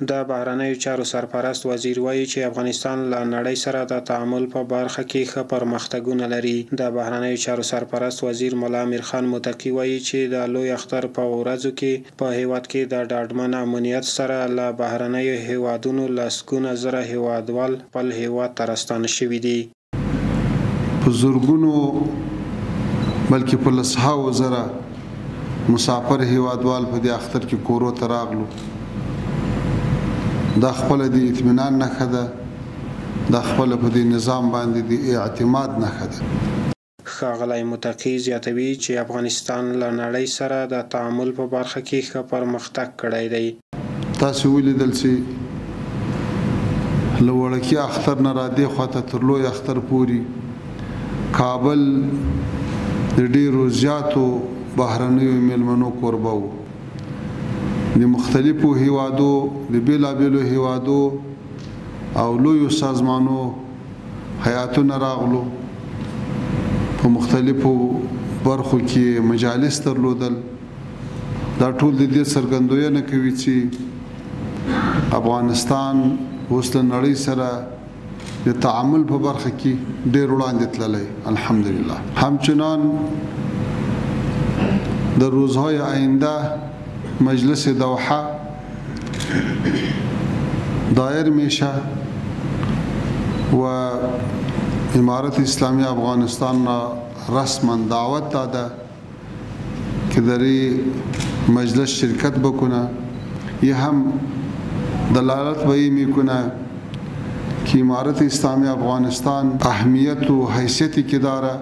د بهرنیو چارو سرپرست وزیر وایي چې افغانستان له نړۍ سره د تعامل په برخه کې ښه پرمختګونه لري. د بهرنیو چارو سرپرست وزیر ملا امیر خان متقي وایي چې د لوی اختر په ورځو کې په هیواد کې د ډاډمن امنیت سره له بهرنیو هیوادونو لسګونه زره هیوادوال خپل هیواد ته راستانه شوي دي. په زرګونو بلکې په لسهاوو زره مسافر هیوادوال په دې اختر کې کورو ته راغلو. دا خپل د اطمینان نښه ده، دا خپل په دې نظام باندې د اعتماد نښه ده. ښاغلی متقي زیاتوي چې افغانستان له نړۍ سره د تعامل په برخه کې ښه پرمختګ کړی دی. تاسو ولیدل چې له وړکي اختر نه را دې خواته تر لوی اختر پورې کابل د ډېرو زیاتو بهرنیو میلمنو کوربه و. د مختلفو هیوادو د بیلابیلو هیوادو او لویو سازمانو هیاتونه راغلو. په مختلفو برخو کې مجالس درلودل. دا ټول د دې څرګندوینه کوي چې افغانستان اوس له نړۍ سره د تعامل په برخه کې ډېر وړاندې تللی الحمدلله. همچنان در روزهای آینده مجلس دوحه دایر میشه و امارت اسلامی افغانستان را رسما دعوت داده که در این مجلس شرکت بکنه. یه هم دلالت به این میکنه که امارت اسلامی افغانستان اهمیت و حیثیتی که داره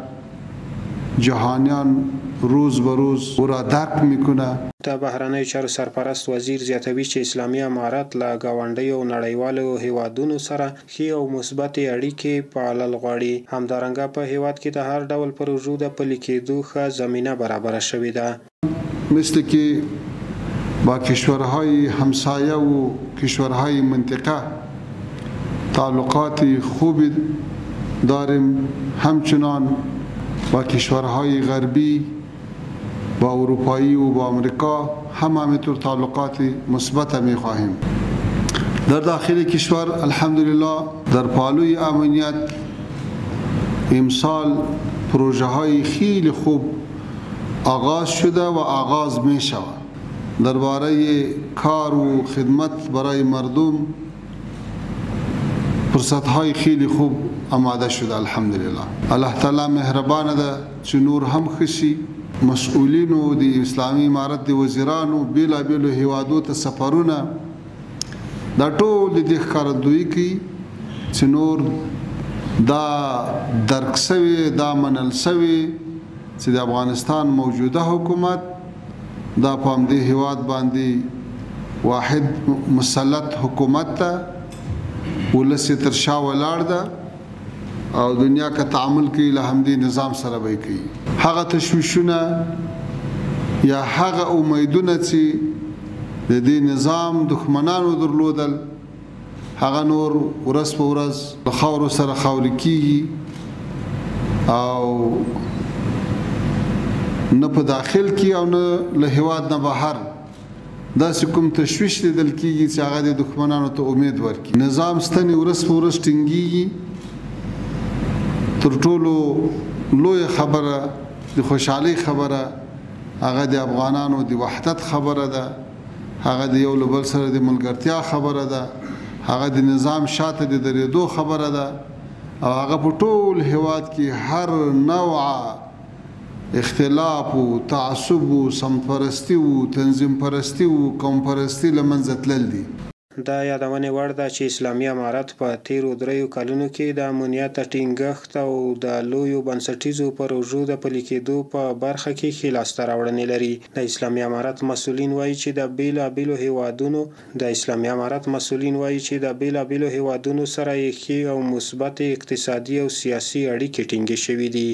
جهانیان روز به روز او را درک میکنه. د بهرنیو چارو سرپرست وزیر زیاتوي چې اسلامي امارت له ګاونډیو او نړیوالو هیوادونو سره ښې او مثبتې اړیکې پالل غواړي. همدارنګه په هیواد کې د هر ډول پروژو د پلي کېدو ښه زمینه برابره شوې ده. مثل که با کشورهای همسایه و کشورهای منطقه تعلقات خوبی داریم، همچنان با کشورهای غربی با اروپایی و با امریکا هم همینطور تعلقات مثبت می خواهیم. در داخل کشور الحمدلله در پالوی امنیت امسال پروژه های خیلی خوب آغاز شده و آغاز می شود. درباره کار و خدمت برای مردم فرصت های خیلی خوب آماده شده الحمدلله. الله تعالی مهربان ده چې نور هم خشي. مسئولینو د اسلامي امارت د وزیرانو بیلابیلو هیوادو ته سفرونه دا ټول د ښکارندویي کوي چې نور دا درک سوي، دا منل سوي چې د افغانستان موجوده حکومت دا په همدې هیواد باندې واحد مسلط حکومت ده، ولس یې تر شا ولاړ ده او دنیا کا تعامل کوي له همدې نظام سره به کوي. هغه تشویشونه یا هغه امیدونه چې د دې نظام دښمنانو درلودل هغه نور ورځ په ورځ له خاورو سره خاورې کیږي او نه په داخل کې او نه له هیواد نه بهر داسې کوم تشویش لیدل کیږي چې هغه د دښمنانو ته امید ورکړي. نظام ستنې ورځ په ورځ ټینګیږي. تر ټولو لوی خبره د خوشحالۍ خبره هغه د افغانانو د وحدت خبره ده، هغه د یو له بل سره د ملګرتیا خبره ده، هغه د نظام شاته د درېدو خبره ده او هغه په ټول هیواد کې هر نوع اختلاف و تعصب و سمت پرستی و تنظیم پرستی و قوم پرستی له منځه تلل دي. دا یادونې وړ ده چې اسلامي امارت په تیرو 3 کلونو کې د امنیت ټینګښت او د لویو بنسټیزو پروژو د پلي کېدو په برخه کې ښې لاسته راوړنې لري. د اسلامي امارت مسؤلین وایي چې د بیلابیلو هیوادونو سره یې ښې او مثبتې اقتصادي او سیاسي اړیکې ټینګې شوې دي.